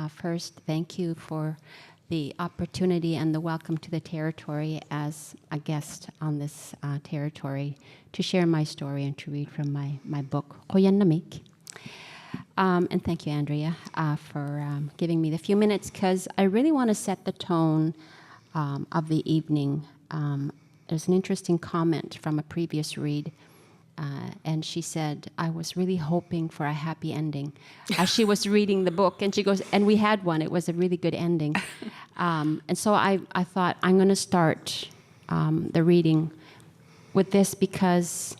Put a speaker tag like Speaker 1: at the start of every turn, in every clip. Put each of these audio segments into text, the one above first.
Speaker 1: First, thank you for the opportunity and the welcome to the territory as a guest on this territory to share my story and to read from my book, Koyanamik. And thank you, Andrea, for giving me the few minutes, because I really want to set the tone of the evening. There's an interesting comment from a previous read, and she said, I was really hoping for a happy ending as she was reading the book. And she goes, and we had one. It was a really good ending. And so I thought, I'm going to start the reading with this because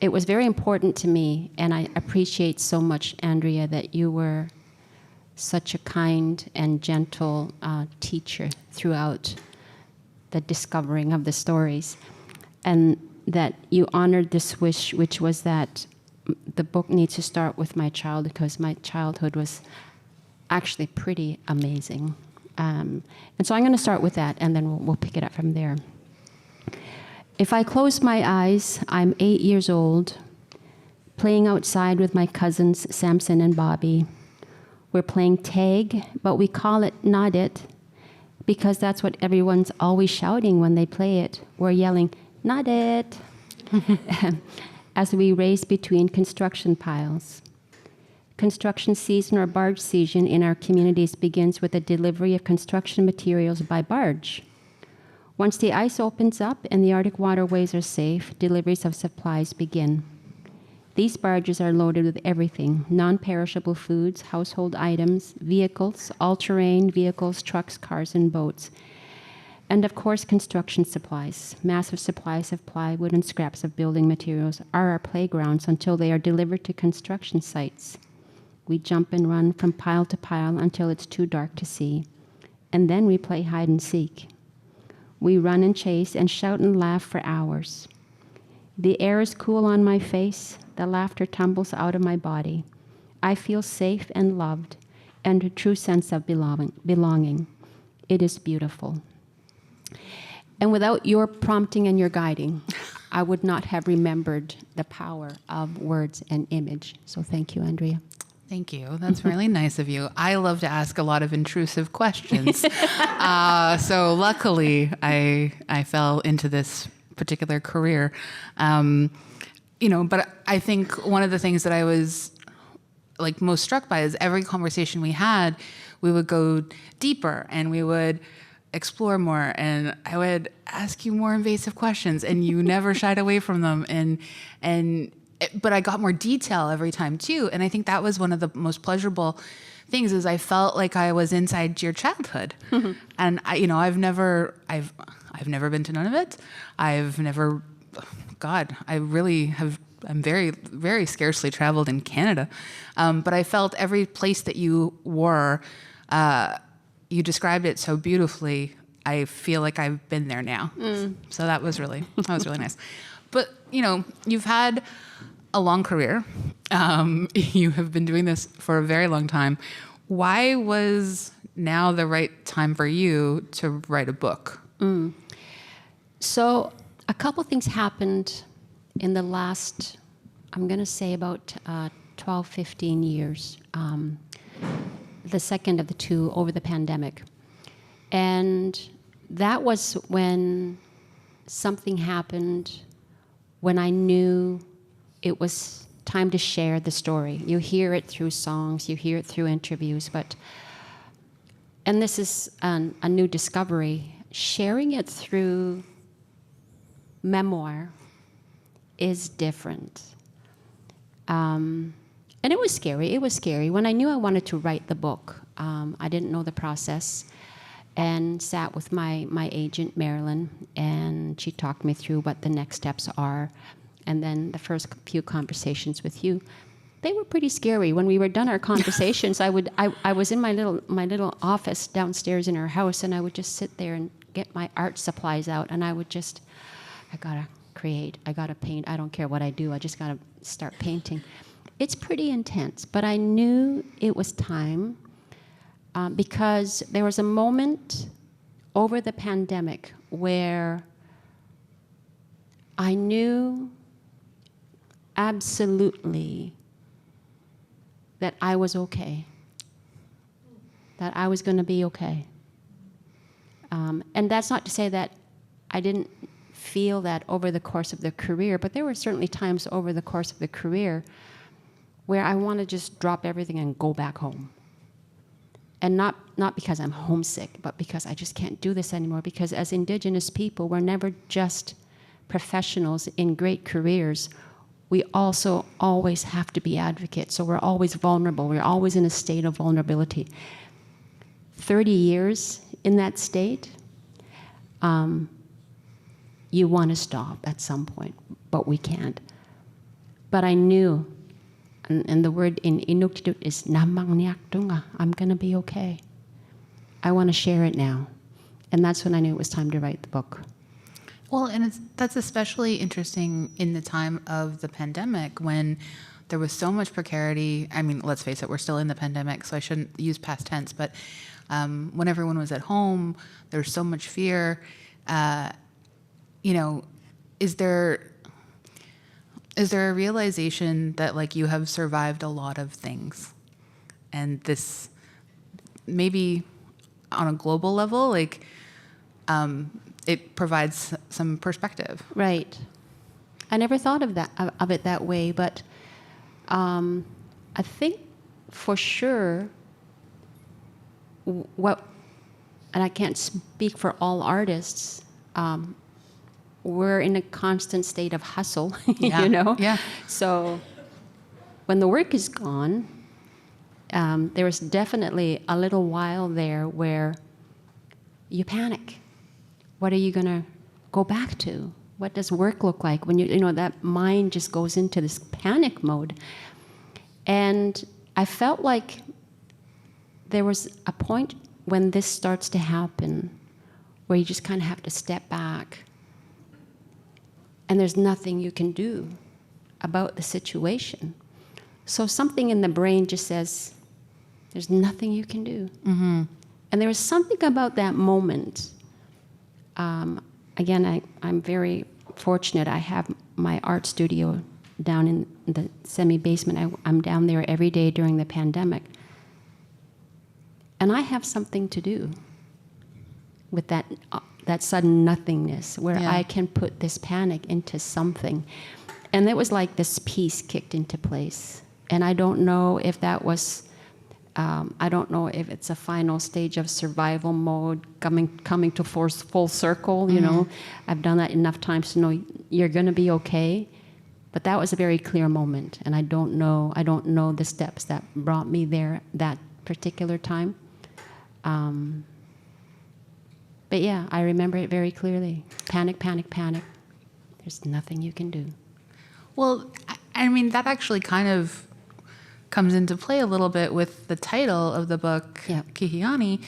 Speaker 1: it was very important to me, and I appreciate so much, Andrea, that you were such a kind and gentle teacher throughout the discovering of the stories, and that you honored this wish, which was that the book needs to start with my child, because my childhood was actually pretty amazing. And so I'm going to start with that, and then we'll pick it up from there. If I close my eyes, I'm 8 years old, playing outside with my cousins, Samson and Bobby. We're playing tag, but we call it not it, because that's what everyone's always shouting when they play it. We're yelling, not it, as we race between construction piles. Construction season or barge season in our communities begins with the delivery of construction materials by barge. Once the ice opens up and the Arctic waterways are safe, deliveries of supplies begin. These barges are loaded with everything: non-perishable foods, household items, vehicles, all-terrain vehicles, trucks, cars, and boats. And of course, construction supplies. Massive supplies of plywood and scraps of building materials are our playgrounds until they are delivered to construction sites. We jump and run from pile to pile until it's too dark to see. And then we play hide and seek. We run and chase and shout and laugh for hours. The air is cool on my face. The laughter tumbles out of my body. I feel safe and loved and a true sense of belonging. It is beautiful. And without your prompting and your guiding, I would not have remembered the power of words and image. So thank you, Andrea.
Speaker 2: Thank you. That's really nice of you. I love to ask a lot of intrusive questions. So luckily, I fell into this particular career. But I think one of the things that I was most struck by is every conversation we had, we would go deeper and we would explore more, and I would ask you more invasive questions, and you never shied away from them. But I got more detail every time too. And I think that was one of the most pleasurable things, is I felt like I was inside your childhood. And I've never been to Nunavut. I'm very, very scarcely traveled in Canada. But I felt every place that you were, you described it so beautifully. I feel like I've been there now. So that was really nice. But, you've had a long career. You have been doing this for a very long time. Why was now the right time for you to write a book?
Speaker 1: So a couple things happened in the last, I'm going to say about 12, 15 years. The second of the two over the pandemic. And that was when something happened, when I knew it was time to share the story. You hear it through songs, you hear it through interviews, and this is a new discovery. Sharing it through memoir is different. And it was scary. It was scary. When I knew I wanted to write the book, I didn't know the process, and sat with my agent, Marilyn, and she talked me through what the next steps are. And then the first few conversations with you, they were pretty scary. When we were done our conversations, I was in my little office downstairs in our house, and I would just sit there and get my art supplies out, and I gotta create, I gotta paint, I don't care what I do, I just gotta start painting. It's pretty intense, but I knew it was time because there was a moment over the pandemic where I knew absolutely that I was okay. that I was going to be okay. And that's not to say that I didn't feel that over the course of the career, but there were certainly times over the course of the career where I want to just drop everything and go back home. And not because I'm homesick, but because I just can't do this anymore. Because as Indigenous people, we're never just professionals in great careers. We also always have to be advocates. So we're always vulnerable. We're always in a state of vulnerability. 30 years in that state, you want to stop at some point, but we can't. But I knew, and the word in Inuk is namang niak tunga, I'm going to be okay. I want to share it now. And that's when I knew it was time to write the book.
Speaker 2: Well, and that's especially interesting in the time of the pandemic when there was so much precarity. I mean, let's face it, we're still in the pandemic, so I shouldn't use past tense, but when everyone was at home, there was so much fear. Is there a realization that like you have survived a lot of things, and this maybe on a global level, like it provides some perspective.
Speaker 1: Right. I never thought of it that way, but I think for sure and I can't speak for all artists, we're in a constant state of hustle,
Speaker 2: Yeah.
Speaker 1: you know?
Speaker 2: Yeah.
Speaker 1: So when the work is gone, there was definitely a little while there where you panic. What are you going to go back to? What does work look like when that mind just goes into this panic mode? And I felt like there was a point when this starts to happen where you just kind of have to step back and there's nothing you can do about the situation. So something in the brain just says, there's nothing you can do. Mm-hmm. And there was something about that moment. Again, I'm very fortunate. I have my art studio down in the semi-basement. I'm down there every day during the pandemic. And I have something to do with that sudden nothingness where
Speaker 2: Yeah.
Speaker 1: I can put this panic into something. And it was like this peace kicked into place. And I don't know if that was, I don't know if it's a final stage of survival mode, coming to full circle, you know. I've done that enough times to know you're going to be okay. But that was a very clear moment. And I don't know the steps that brought me there that particular time. But yeah, I remember it very clearly. Panic, panic, panic. There's nothing you can do.
Speaker 2: Well, I mean, that actually kind of comes into play a little bit with the title of the book,
Speaker 1: Yep.
Speaker 2: Kihiani,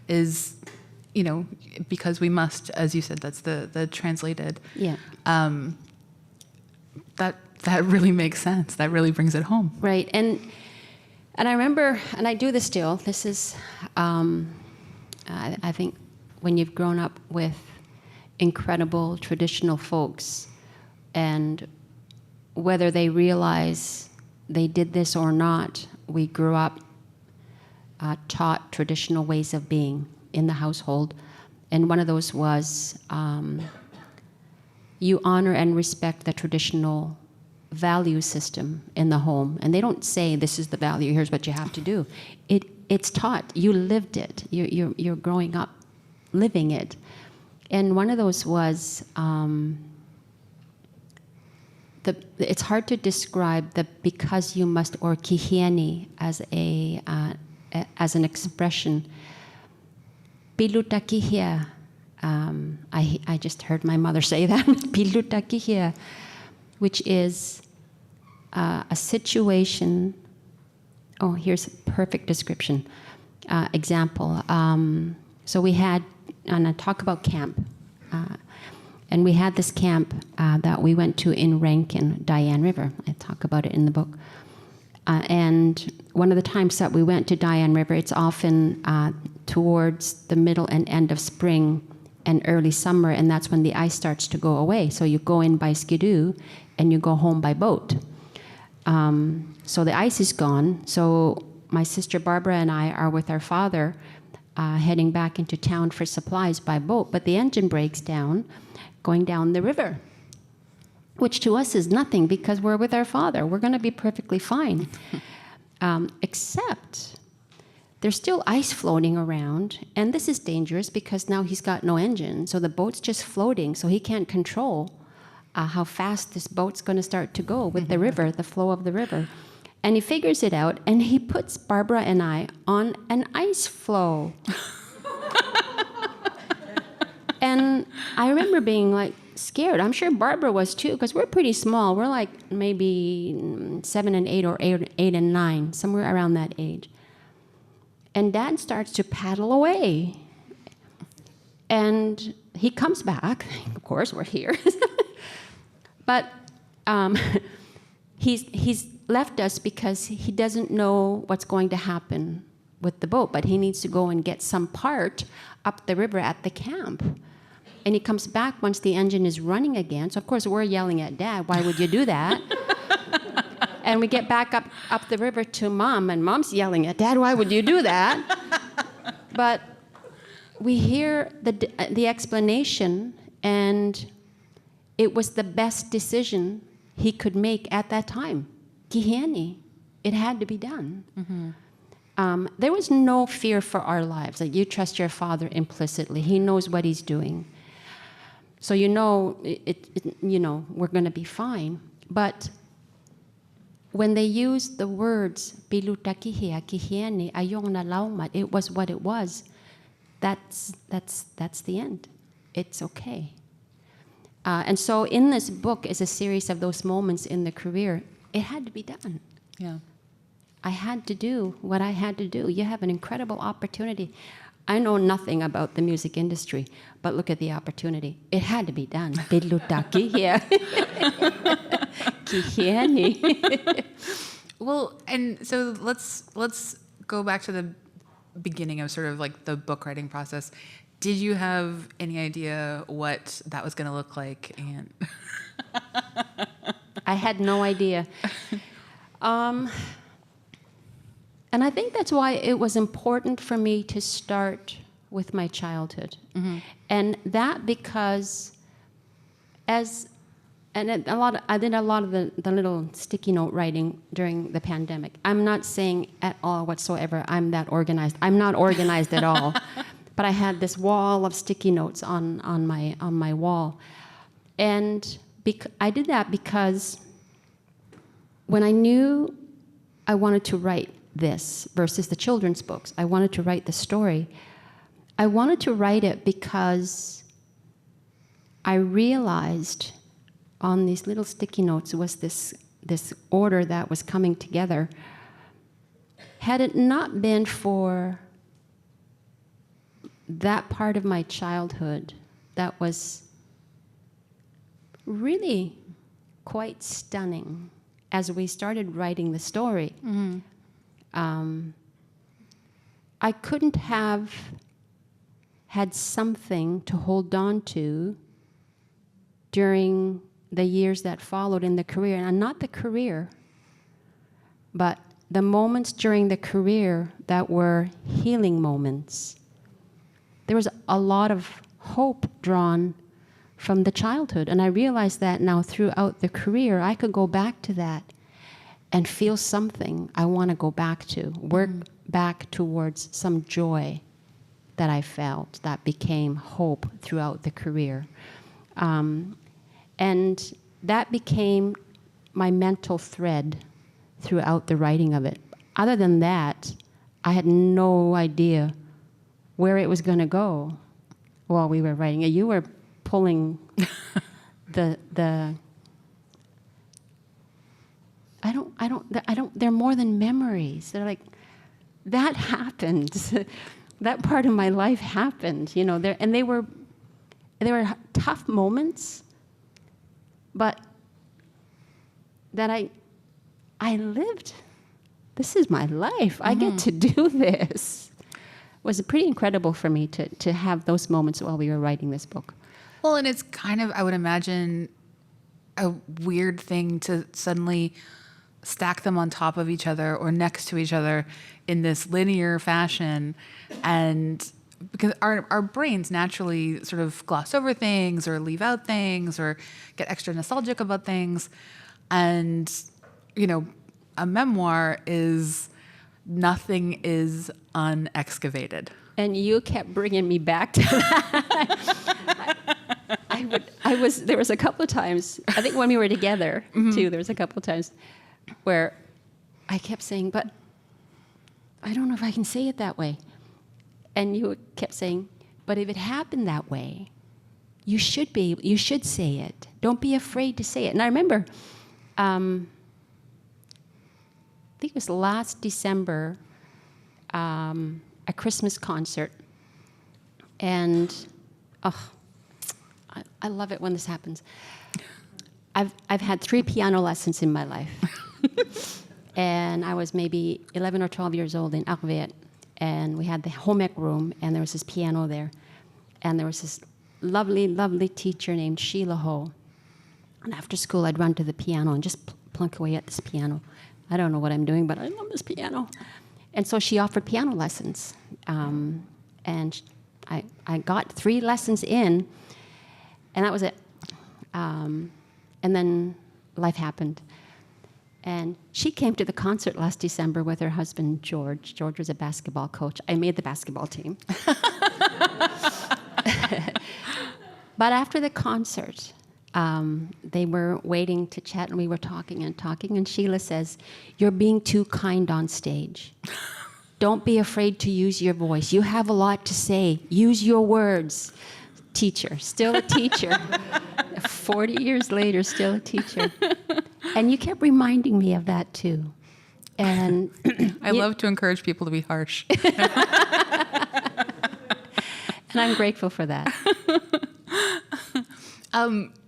Speaker 2: is, because we must, as you said, that's the translated.
Speaker 1: Yeah.
Speaker 2: That really makes sense. That really brings it home.
Speaker 1: Right. And I remember, and I do this still, this is, I think when you've grown up with incredible traditional folks, and whether they realize they did this or not, we grew up taught traditional ways of being in the household. And one of those was you honor and respect the traditional value system in the home. And they don't say, this is the value, here's what you have to do. It's taught. You lived it. You're growing up living it. And one of those was, it's hard to describe the because you must, or Kihiani as an expression. Piluta kihia. I just heard my mother say that. Piluta kihia, which is a situation. Oh, here's a perfect description. Example. So we had, and I talk about camp. And we had this camp that we went to in Rankin, Diane River. I talk about it in the book. And one of the times that we went to Diane River, it's often towards the middle and end of spring and early summer, and that's when the ice starts to go away. So you go in by skidoo, and you go home by boat. So the ice is gone. So my sister Barbara and I are with our father heading back into town for supplies by boat, but the engine breaks down going down the river, which to us is nothing because we're with our father. We're going to be perfectly fine. Except there's still ice floating around, and this is dangerous because now he's got no engine, so the boat's just floating, so he can't control how fast this boat's going to start to go with the river, the flow of the river. And he figures it out, and he puts Barbara and I on an ice floe. And I remember being like scared. I'm sure Barbara was too, because we're pretty small. We're like maybe 7 and 8 or 8 and 9, somewhere around that age. And Dad starts to paddle away. And he comes back. Of course, we're here. But he's left us because he doesn't know what's going to happen with the boat, but he needs to go and get some part up the river at the camp. And he comes back once the engine is running again. So, of course, we're yelling at Dad, why would you do that? And we get back up the river to Mom, and Mom's yelling at Dad, why would you do that? But we hear the explanation, and it was the best decision he could make at that time. Kihiani. It had to be done. Mm-hmm. There was no fear for our lives. Like, you trust your father implicitly. He knows what he's doing. So you know, we're going to be fine. But when they used the words "Bilutakihia kihiani ayong nalaumat," it was what it was. That's the end. It's okay. And so in this book is a series of those moments in the career. It had to be done.
Speaker 2: Yeah.
Speaker 1: I had to do what I had to do. You have an incredible opportunity. I know nothing about the music industry, but look at the opportunity. It had to be done. Bilutakihia. Kihiani.
Speaker 2: Well, and so let's go back to the beginning of sort of like the book writing process. Did you have any idea what that was going to look like? And
Speaker 1: I had no idea. And I think that's why it was important for me to start with my childhood. Mm-hmm. And that because I did a lot of the little sticky note writing during the pandemic. I'm not saying at all whatsoever I'm that organized. I'm not organized at all. But I had this wall of sticky notes on my wall. And I did that because when I knew I wanted to write this versus the children's books, I wanted to write the story. I wanted to write it because I realized on these little sticky notes was this order that was coming together. Had it not been for that part of my childhood that was really quite stunning as we started writing the story, mm-hmm. I couldn't have had something to hold on to during the years that followed in the career, and not the career, but the moments during the career that were healing moments. There was a lot of hope drawn from the childhood, and I realized that now throughout the career, I could go back to that and feel something I want to go back to, work back towards some joy that I felt that became hope throughout the career. And that became my mental thread throughout the writing of it. Other than that, I had no idea where it was going to go while we were writing it. You were pulling the they're more than memories. They're like, that happened. That part of my life happened, and they were tough moments, but that I lived. This is my life. Mm-hmm. I get to do this. It was pretty incredible for me to have those moments while we were writing this book.
Speaker 2: Well, and it's kind of, I would imagine, a weird thing to suddenly stack them on top of each other or next to each other in this linear fashion. And because our brains naturally sort of gloss over things or leave out things or get extra nostalgic about things. And, you know, a memoir is nothing is unexcavated.
Speaker 1: And you kept bringing me back to that. There was a couple of times, I think when we were together, too, there was a couple of times where I kept saying, but I don't know if I can say it that way. And you kept saying, but if it happened that way, you should say it. Don't be afraid to say it. And I remember, I think it was last December, a Christmas concert. And, I love it when this happens. I've had 3 piano lessons in my life. And I was maybe 11 or 12 years old in Arviat. And we had the home ec room, and there was this piano there. And there was this lovely, lovely teacher named Sheila Ho. And after school, I'd run to the piano and just plunk away at this piano. I don't know what I'm doing, but I love this piano. And so she offered piano lessons. And I got 3 lessons in, and that was it. And then life happened. And she came to the concert last December with her husband, George. George was a basketball coach. I made the basketball team. But after the concert, they were waiting to chat, and we were talking, and Sheila says, "You're being too kind on stage. Don't be afraid to use your voice. You have a lot to say. Use your words." Teacher, still a teacher. 40 years later, still a teacher. And you kept reminding me of that, too. And
Speaker 2: I love to encourage people to be harsh.
Speaker 1: And I'm grateful for that.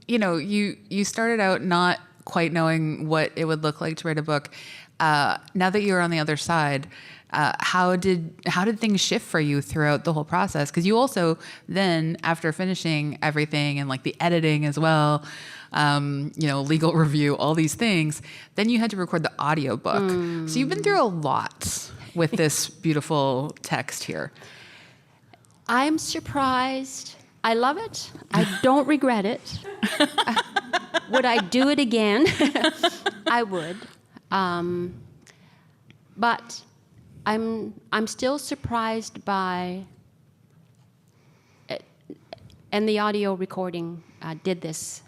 Speaker 2: You know, you started out not quite knowing what it would look like to write a book. Now that you're on the other side, how did things shift for you throughout the whole process? Because you also then, after finishing everything and like the editing as well, you know, legal review, all these things, then you had to record the audiobook. So you've been through a lot with this beautiful text here.
Speaker 1: I'm surprised. I love it. I don't regret it. Would I do it again? I would. But I'm still surprised by, and the audio recording did this,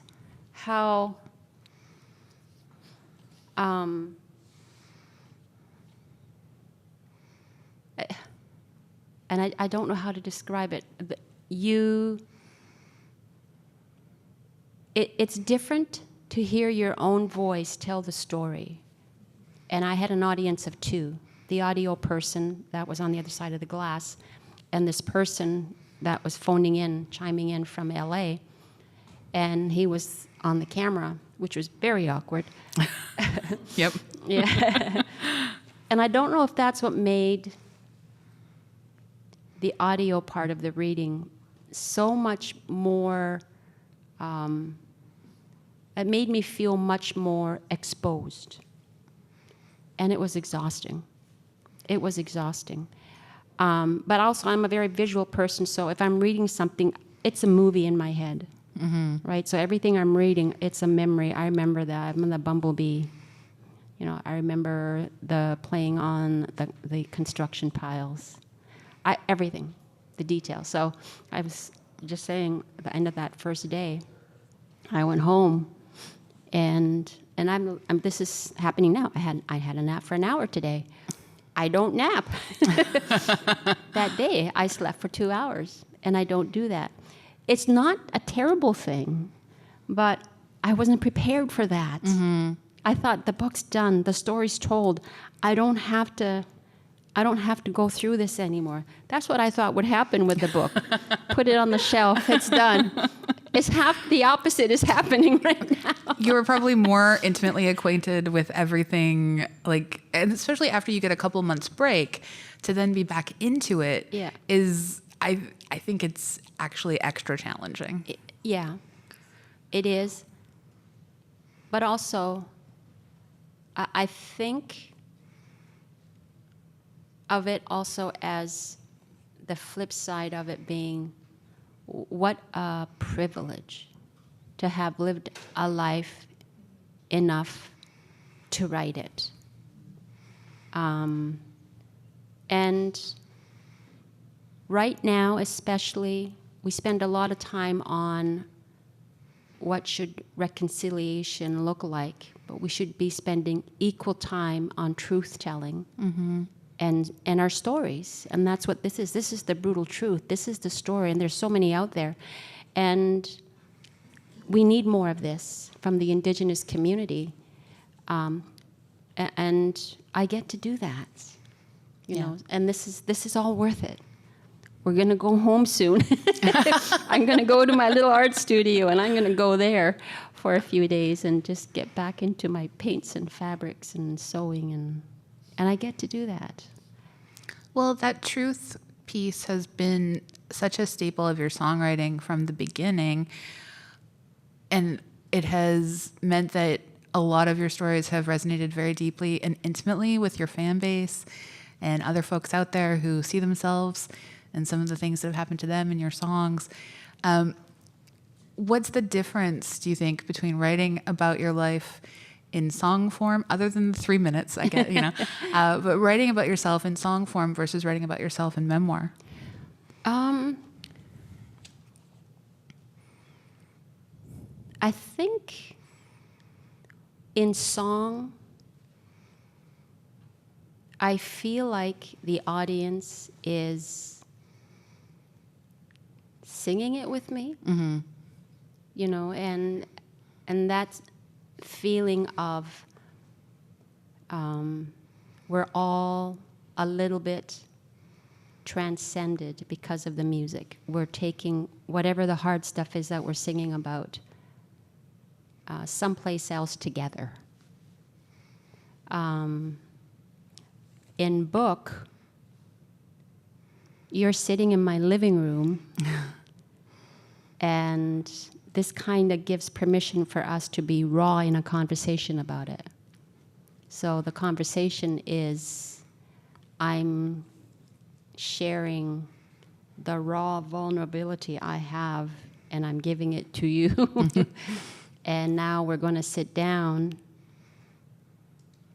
Speaker 1: how and I don't know how to describe it. It's different to hear your own voice tell the story. And I had an audience of 2. The audio person that was on the other side of the glass, and this person that was chiming in from LA. And he was on the camera, which was very awkward.
Speaker 2: Yep.
Speaker 1: Yeah. And I don't know if that's what made the audio part of the reading so much more, it made me feel much more exposed. And it was exhausting. It was exhausting. But also, I'm a very visual person, so if I'm reading something, it's a movie in my head, right? So everything I'm reading, it's a memory. I remember that. I remember the bumblebee. You know, I remember the playing on the construction piles. Everything, the details. So I was just saying, at the end of that first day, I went home, and I'm this is happening now. I had a nap for an hour today. I don't nap. That day, I slept for 2 hours, and I don't do that. It's not a terrible thing, but I wasn't prepared for that. I thought the book's done, the story's told. I don't have to go through this anymore. That's what I thought would happen with the book. Put it on the shelf. It's done. It's the opposite is happening right now.
Speaker 2: You were probably more intimately acquainted with everything, like, and especially after you get a couple months break, to then be back into it is, I think it's actually extra challenging. It
Speaker 1: is. But also, I think of it also as the flip side of it being what a privilege to have lived a life enough to write it. And right now, especially, we spend a lot of time on what should reconciliation look like, but we should be spending equal time on truth-telling and our stories. And that's what this is. This is the brutal truth. This is the story, and there's so many out there. And we need more of this from the Indigenous community. And I get to do that, you know, and this is all worth it. We're going to go home soon. I'm going to go to my little art studio, and I'm going to go there for a few days and just get back into my paints and fabrics and sewing, and I get to do that.
Speaker 2: Well, that truth piece has been such a staple of your songwriting from the beginning, and it has meant that a lot of your stories have resonated very deeply and intimately with your fan base and other folks out there who see themselves and some of the things that have happened to them in your songs. What's the difference, do you think, between writing about your life in song form, other than the 3 minutes, I get, you know, but writing about yourself in song form versus writing about yourself in memoir?
Speaker 1: I think in song, I feel like the audience is singing it with me, you know, and that feeling of we're all a little bit transcended because of the music. We're taking whatever the hard stuff is that we're singing about someplace else together. In book, you're sitting in my living room, and this kind of gives permission for us to be raw in a conversation about it. So the conversation is, I'm sharing the raw vulnerability I have, and I'm giving it to you. And now we're going to sit down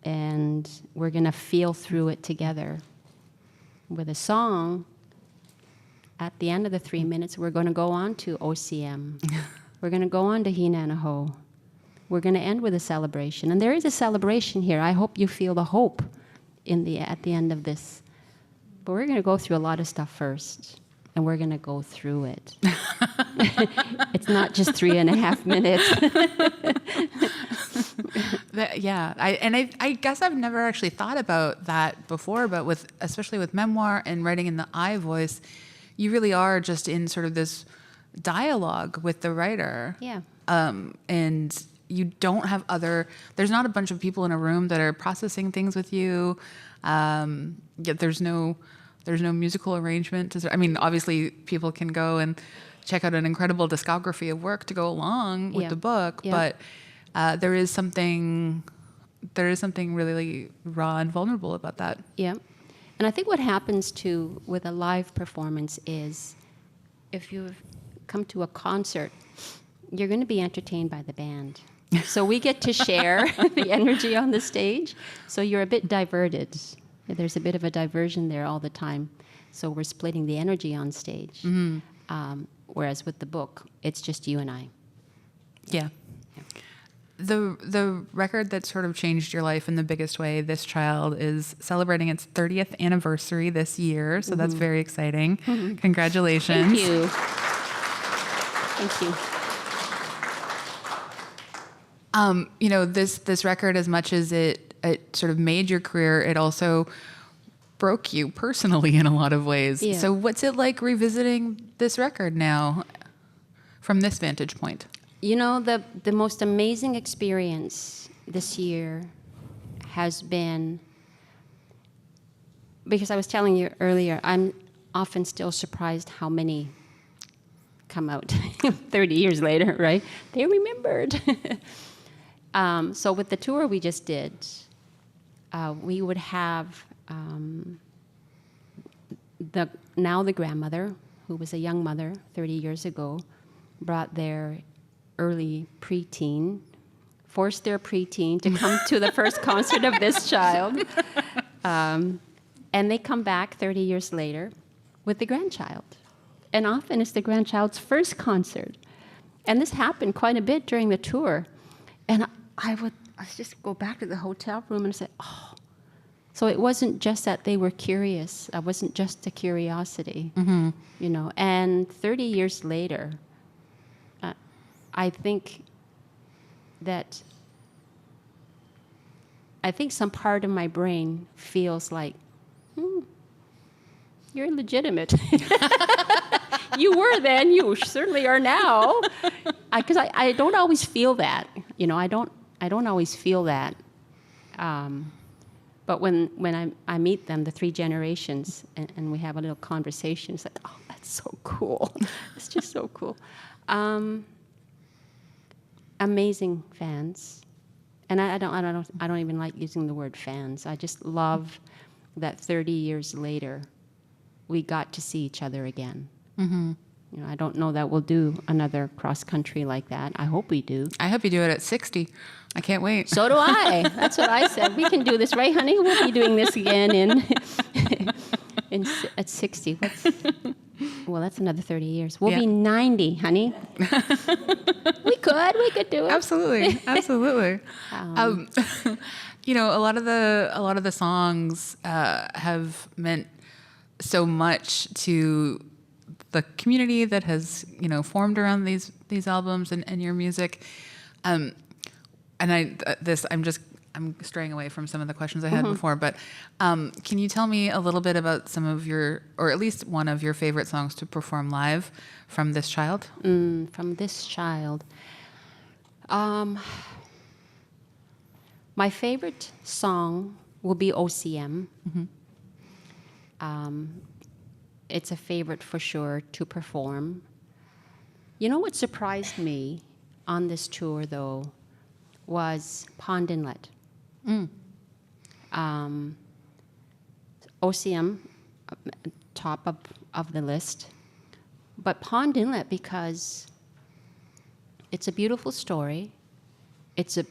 Speaker 1: and we're going to feel through it together. With a song, at the end of the 3 minutes, we're going to go on to OCM. We're going to go on to Hinanaho. We're going to end with a celebration. And there is a celebration here. I hope you feel the hope at the end of this. But we're going to go through a lot of stuff first. And we're going to go through it. It's not just 3.5 minutes. I guess I've never actually thought about that before, but especially with memoir and writing in the I voice, you really are just in sort of this dialogue with the writer. Yeah.
Speaker 2: And you don't have there's not a bunch of people in a room that are processing things with you. Yet there's no musical arrangement. I mean, obviously people can go and check out an incredible discography of work to go along with the book, but there is something really raw and vulnerable about that.
Speaker 1: Yeah. And I think what happens with a live performance is if you've come to a concert, you're going to be entertained by the band. So we get to share the energy on the stage. So you're a bit diverted. There's a bit of a diversion there all the time. So we're splitting the energy on stage. Whereas with the book, it's just you and I.
Speaker 2: Yeah. The record that sort of changed your life in the biggest way, This Child, is celebrating its 30th anniversary this year. So that's very exciting. Congratulations.
Speaker 1: Thank you. Thank you.
Speaker 2: You know, this record, as much as it sort of made your career, it also broke you personally in a lot of ways.
Speaker 1: Yeah.
Speaker 2: So what's it like revisiting this record now from this vantage point?
Speaker 1: You know, the most amazing experience this year has been, because I was telling you earlier, I'm often still surprised how many come out 30 years later, right? They remembered. So with the tour we just did, we would have the grandmother, who was a young mother 30 years ago, brought their early preteen, forced their preteen to come to the first concert of this child. And they come back 30 years later with the grandchild. And often it's the grandchild's first concert. And this happened quite a bit during the tour. And I would just go back to the hotel room and say, oh. So it wasn't just that they were curious. It wasn't just a curiosity, you know. And 30 years later, I think some part of my brain feels like, you're legitimate. You were then, you certainly are now. Because I don't always feel that, you know. I don't always feel that. But when I meet them, the three generations, and we have a little conversation, it's like, oh, that's so cool. It's just so cool. Amazing fans, and I don't even like using the word fans. I just love that 30 years later, we got to see each other again. You know, I don't know that we'll do another cross country like that. I hope we do.
Speaker 2: I hope you do it at 60. I can't wait.
Speaker 1: So do I. That's what I said. We can do this, right, honey? We'll be doing this again at 60. Well, that's another 30 years. We'll be 90, honey. We could do it.
Speaker 2: Absolutely. You know, a lot of the songs have meant so much to the community that has, you know, formed around these albums and your music. And I'm straying away from some of the questions I had before, but can you tell me a little bit about some of your, or at least one of your favorite songs to perform live from this child?
Speaker 1: From this child. My favorite song will be OCM. It's a favorite for sure to perform. You know what surprised me on this tour, though, was Pond Inlet. OCM, top of the list. But Pond Inlet, because it's a beautiful story. It's a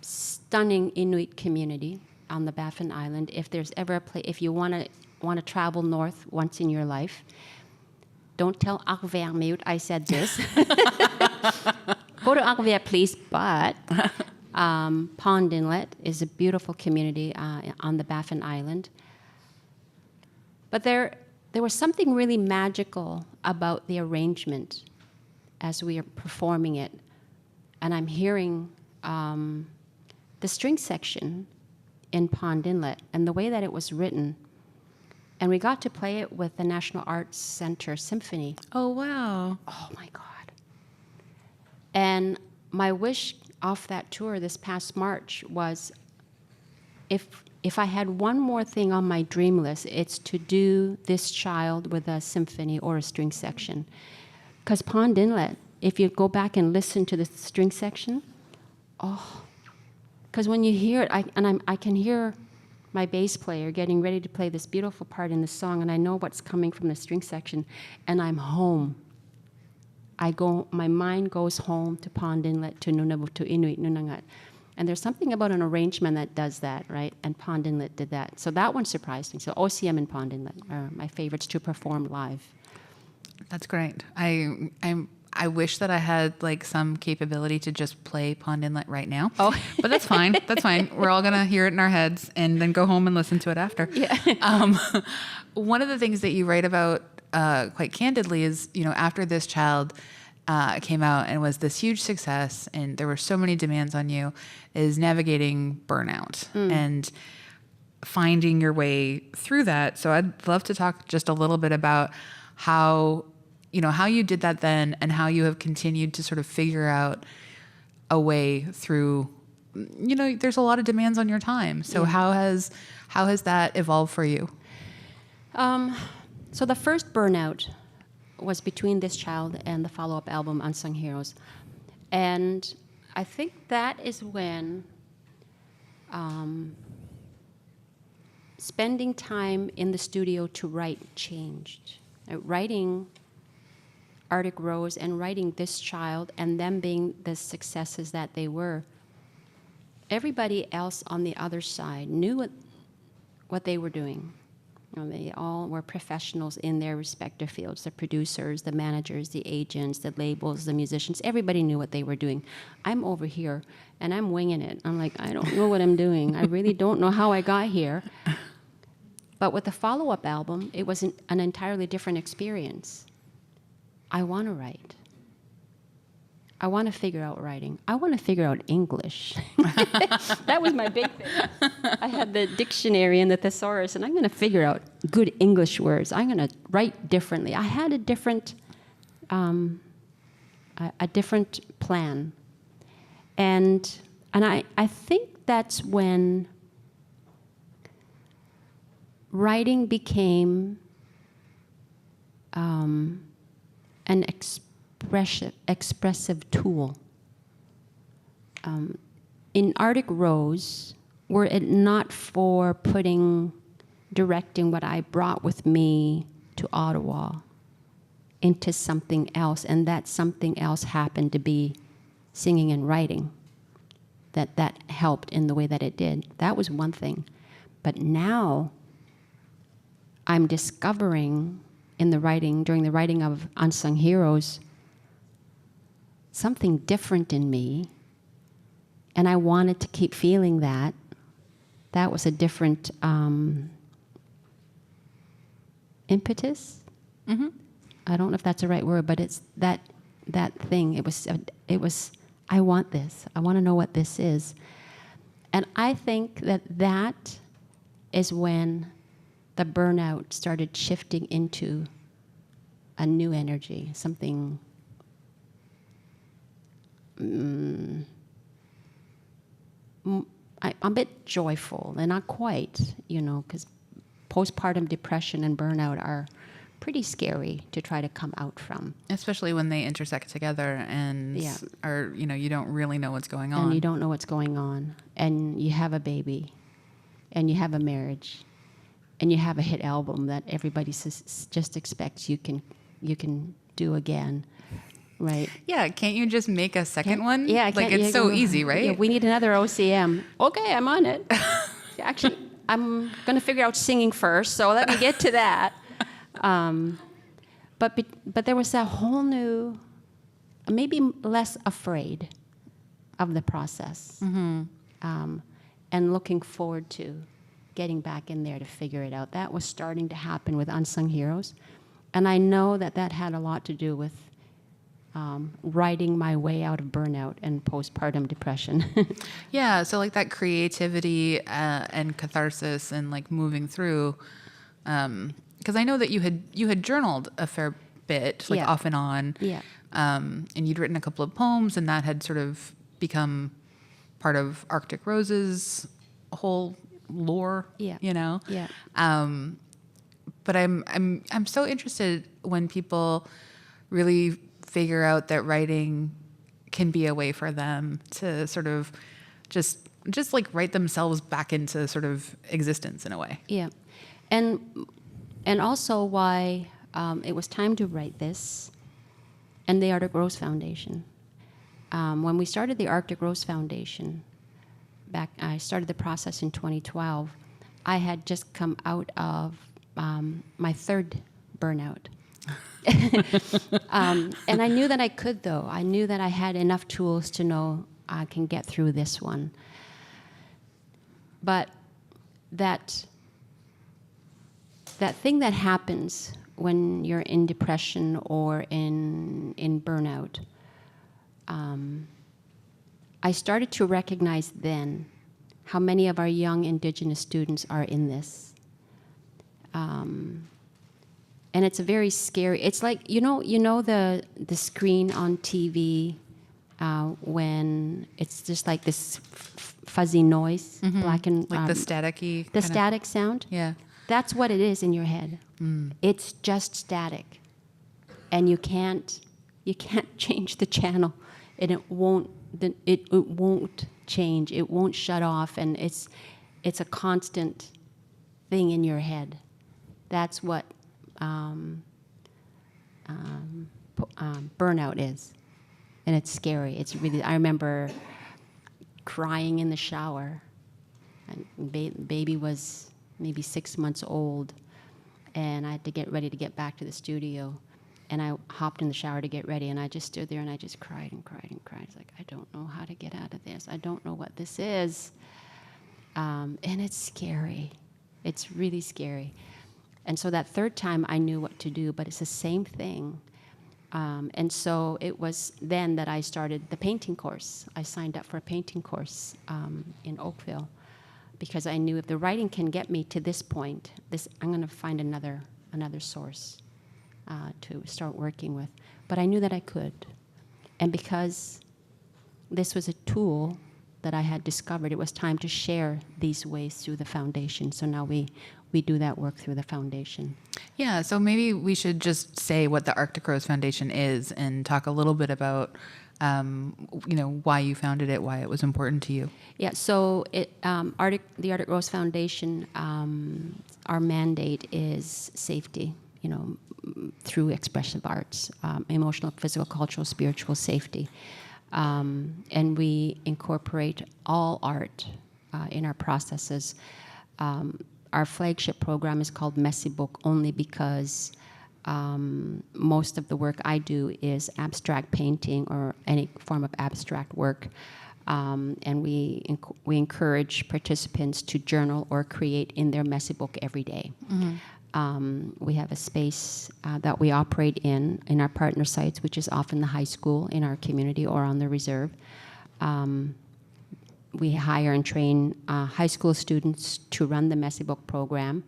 Speaker 1: stunning Inuit community on the Baffin Island. If there's ever a place, if you want to travel north once in your life, don't tell Arviat I said this. Go to Arviat, please. But Pond Inlet is a beautiful community on the Baffin Island. But there was something really magical about the arrangement as we are performing it. And I'm hearing the string section in Pond Inlet and the way that it was written. And we got to play it with the National Arts Center Symphony.
Speaker 2: Oh, wow.
Speaker 1: Oh, my God. And my wish off that tour this past March was if I had one more thing on my dream list, it's to do this child with a symphony or a string section. Because Pond Inlet, if you go back and listen to the string section, because when you hear it, I can hear my bass player getting ready to play this beautiful part in the song, and I know what's coming from the string section, and I'm home. My mind goes home to Pond Inlet, to Nunavut, to Inuit Nunangat. And there's something about an arrangement that does that, right? And Pond Inlet did that. So that one surprised me. So OCM and Pond Inlet are my favorites to perform live.
Speaker 2: That's great. I wish that I had like some capability to just play Pond Inlet right now. Oh, but that's fine. That's fine. We're all gonna hear it in our heads and then go home and listen to it after.
Speaker 1: Yeah.
Speaker 2: One of the things that you write about quite candidly is, you know, after this child came out and was this huge success, and there were so many demands on you, is navigating burnout and finding your way through that. So I'd love to talk just a little bit about how you did that then and how you have continued to sort of figure out a way through, you know, there's a lot of demands on your time. So how has that evolved for you?
Speaker 1: So the first burnout was between this child and the follow-up album, Unsung Heroes. And I think that is when spending time in the studio to write changed. Writing Arctic Rose and writing This Child and them being the successes that they were, everybody else on the other side knew what they were doing. They all were professionals in their respective fields, the producers, the managers, the agents, the labels, the musicians. Everybody knew what they were doing. I'm over here, and I'm winging it. I'm like, I don't know what I'm doing. I really don't know how I got here. But with the follow-up album, it was an entirely different experience. I want to write. I want to figure out writing. I want to figure out English. That was my big thing. I had the dictionary and the thesaurus, and I'm going to figure out good English words. I'm going to write differently. I had a different plan. And I think that's when writing became an expressive tool. In Arctic Rose, were it not for directing what I brought with me to Ottawa into something else, and that something else happened to be singing and writing, that helped in the way that it did. That was one thing. But now I'm discovering during the writing of Unsung Heroes, something different in me, and I wanted to keep feeling that. That was a different impetus. Mm-hmm. I don't know if that's the right word, but it's that thing. It was. I want this. I want to know what this is, and I think that is when the burnout started shifting into a new energy, something. I'm a bit joyful, and not quite, because postpartum depression and burnout are pretty scary to try to come out from.
Speaker 2: Especially when they intersect together and you don't really know what's going on.
Speaker 1: And you don't know what's going on. And you have a baby, and you have a marriage, and you have a hit album that everybody just expects you can do again. Right.
Speaker 2: Yeah, can't you just make a second one?
Speaker 1: Yeah,
Speaker 2: it's so easy, right?
Speaker 1: Yeah, we need another OCM. Okay, I'm on it. Actually, I'm going to figure out singing first, so let me get to that. But there was that whole new, maybe less afraid of the process, and looking forward to getting back in there to figure it out. That was starting to happen with Unsung Heroes, and I know that had a lot to do with writing my way out of burnout and postpartum depression.
Speaker 2: Yeah, so like that creativity and catharsis and like moving through, because I know that you had journaled a fair bit, like off and on, and you'd written a couple of poems, and that had sort of become part of Arctic Rose's whole lore,
Speaker 1: Yeah.
Speaker 2: But I'm so interested when people really figure out that writing can be a way for them to sort of just like write themselves back into sort of existence in a way.
Speaker 1: Yeah, and also why it was time to write this, and the Arctic Rose Foundation. When we started the Arctic Rose Foundation, I started the process in 2012. I had just come out of my third burnout. And I knew that I could, though. I knew that I had enough tools to know I can get through this one. But that thing that happens when you're in depression or in burnout, I started to recognize then how many of our young Indigenous students are in this. And it's a very scary. It's like you know the screen on TV when it's just like this fuzzy noise, black and
Speaker 2: like the staticky,
Speaker 1: the static sound.
Speaker 2: Yeah,
Speaker 1: that's what it is in your head. It's just static, and you can't change the channel, and it won't change. It won't shut off, and it's a constant thing in your head. That's what burnout is. And it's scary. It's really, I remember crying in the shower. And baby was maybe 6 months old, and I had to get ready to get back to the studio. And I hopped in the shower to get ready, and I just stood there and I just cried and cried and cried. It's like, I don't know how to get out of this. I don't know what this is. And it's scary. It's really scary. And so that third time I knew what to do, but it's the same thing. And so it was then that I started the painting course. I signed up for a painting course in Oakville, because I knew if the writing can get me to this point, I'm going to find another source to start working with. But I knew that I could. And because this was a tool that I had discovered, it was time to share these ways through the foundation. So now we do that work through the foundation.
Speaker 2: Yeah, so maybe we should just say what the Arctic Rose Foundation is and talk a little bit about why you founded it, why it was important to you.
Speaker 1: Yeah, so the Arctic Rose Foundation, our mandate is safety, through expressive arts, emotional, physical, cultural, spiritual safety. And we incorporate all art in our processes. Our flagship program is called Messy Book only because most of the work I do is abstract painting or any form of abstract work. And we encourage participants to journal or create in their Messy Book every day. Mm-hmm. We have a space that we operate in our partner sites, which is often the high school in our community or on the reserve. We hire and train high school students to run the Messy Book program.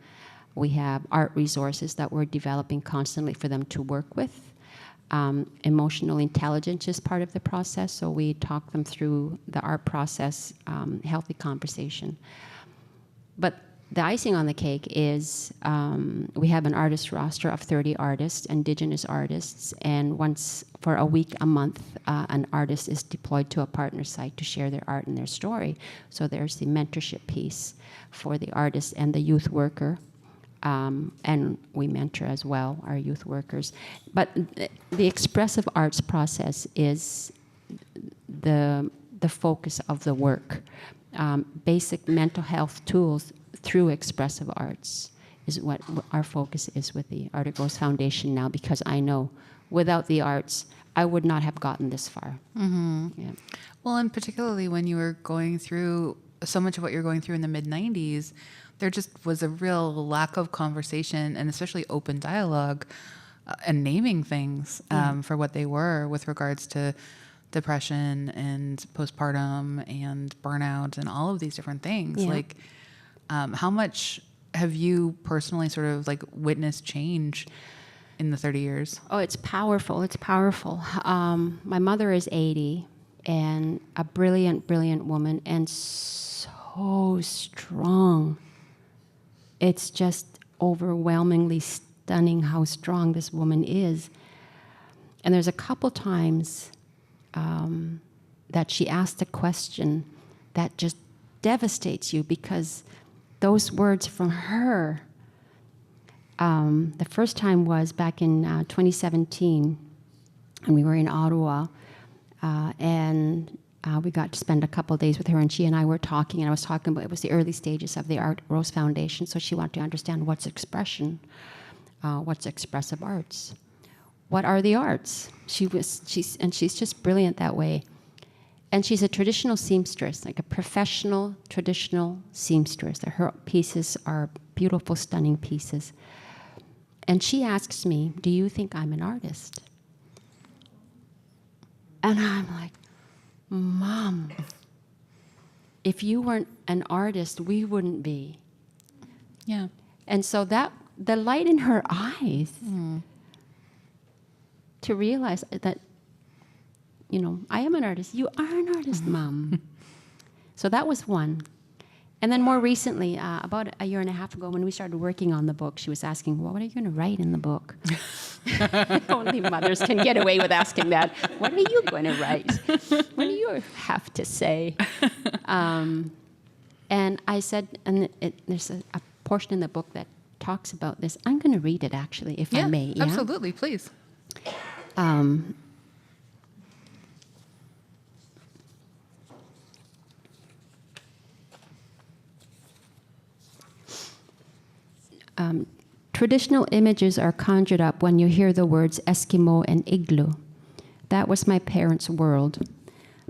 Speaker 1: We have art resources that we're developing constantly for them to work with. Emotional intelligence is part of the process, so we talk them through the art process, healthy conversation. But the icing on the cake is we have an artist roster of 30 artists, Indigenous artists, and once for a week, a month, an artist is deployed to a partner site to share their art and their story. So there's the mentorship piece for the artist and the youth worker, and we mentor as well, our youth workers. But the expressive arts process is the focus of the work. Basic mental health tools through expressive arts is what our focus is with the Arctic Rose Foundation now, because I know without the arts, I would not have gotten this far. Mm-hmm. Yeah.
Speaker 2: Well, and particularly when you were going through so much of what you're going through in the mid-90s, there just was a real lack of conversation and especially open dialogue and naming things for what they were with regards to depression and postpartum and burnout and all of these different things.
Speaker 1: Yeah.
Speaker 2: Like, how much have you personally sort of like witnessed change in the 30 years?
Speaker 1: Oh, it's powerful. It's powerful. My mother is 80 and a brilliant, brilliant woman and so strong. It's just overwhelmingly stunning how strong this woman is. And there's a couple times that she asked a question that just devastates you, because those words from her, the first time was back in 2017, and we were in Ottawa, and we got to spend a couple of days with her, and she and I were talking, and I was talking about, it was the early stages of the Arctic Rose Foundation, so she wanted to understand what's expression, what's expressive arts, what are the arts? She's just brilliant that way. And she's a traditional seamstress, like a professional traditional seamstress. Her pieces are beautiful, stunning pieces. And she asks me, do you think I'm an artist? And I'm like, Mom, if you weren't an artist, we wouldn't be.
Speaker 2: Yeah.
Speaker 1: And so that, the light in her eyes, to realize that, I am an artist. You are an artist, Mom. So that was one. And then more recently, about a year and a half ago, when we started working on the book, she was asking, well, what are you going to write in the book? Only mothers can get away with asking that. What are you going to write? What do you have to say? And I said, and there's a portion in the book that talks about this. I'm going to read it, actually, if I may. Yeah,
Speaker 2: absolutely, please.
Speaker 1: Traditional images are conjured up when you hear the words Eskimo and igloo. That was my parents' world.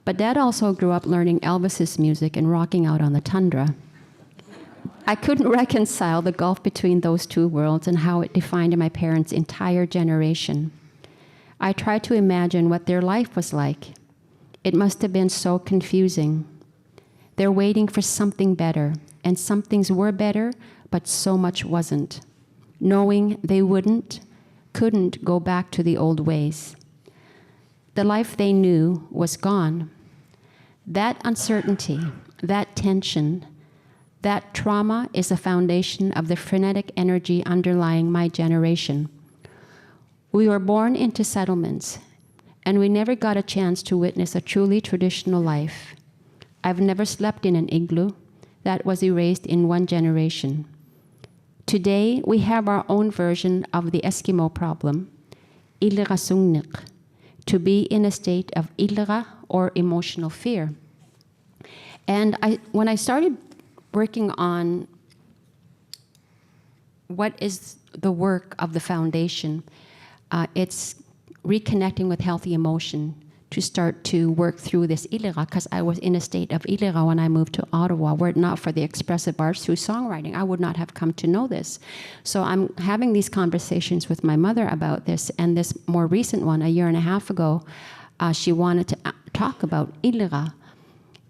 Speaker 1: But Dad also grew up learning Elvis's music and rocking out on the tundra. I couldn't reconcile the gulf between those two worlds and how it defined my parents' entire generation. I tried to imagine what their life was like. It must have been so confusing. They're waiting for something better, and some things were better, but so much wasn't. Knowing they couldn't go back to the old ways. The life they knew was gone. That uncertainty, that tension, that trauma is the foundation of the frenetic energy underlying my generation. We were born into settlements, and we never got a chance to witness a truly traditional life. I've never slept in an igloo. That was erased in one generation. Today, we have our own version of the Eskimo problem, ilirasungnik, to be in a state of ilira, or emotional fear. And when I started working on what is the work of the foundation, it's reconnecting with healthy emotion to start to work through this ilira, because I was in a state of ilira when I moved to Ottawa. Were it not for the expressive arts through songwriting, I would not have come to know this. So I'm having these conversations with my mother about this, and this more recent one, a year and a half ago, she wanted to talk about ilira.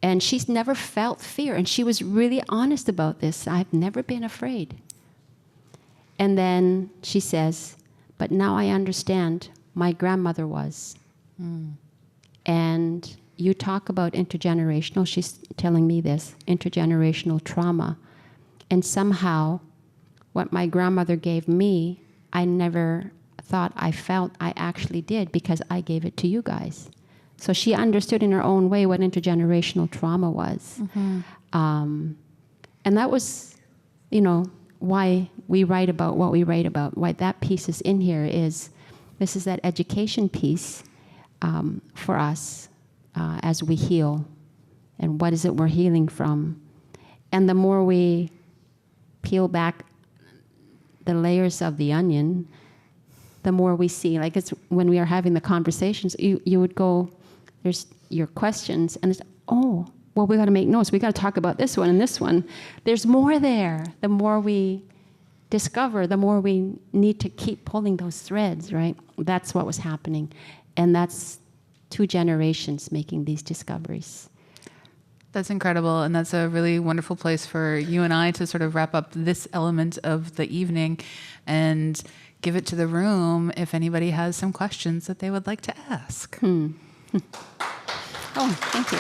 Speaker 1: And she's never felt fear, and she was really honest about this. I've never been afraid. And then she says, but now I understand, my grandmother was. And you talk about intergenerational, she's telling me this, intergenerational trauma. And somehow, what my grandmother gave me, I never thought I felt I actually did, because I gave it to you guys. So she understood in her own way what intergenerational trauma was. And that was, why we write about what we write about, why that piece is in here is, this is that education piece for us as we heal. And what is it we're healing from? And the more we peel back the layers of the onion, the more we see, like it's when we are having the conversations, you would go, there's your questions, and it's, oh, well, we got to make notes. We got to talk about this one and this one. There's more there. The more we discover, the more we need to keep pulling those threads, right? That's what was happening. And that's 2 generations making these discoveries.
Speaker 2: That's incredible, and that's a really wonderful place for you and I to sort of wrap up this element of the evening and give it to the room if anybody has some questions that they would like to ask.
Speaker 1: Oh, thank you.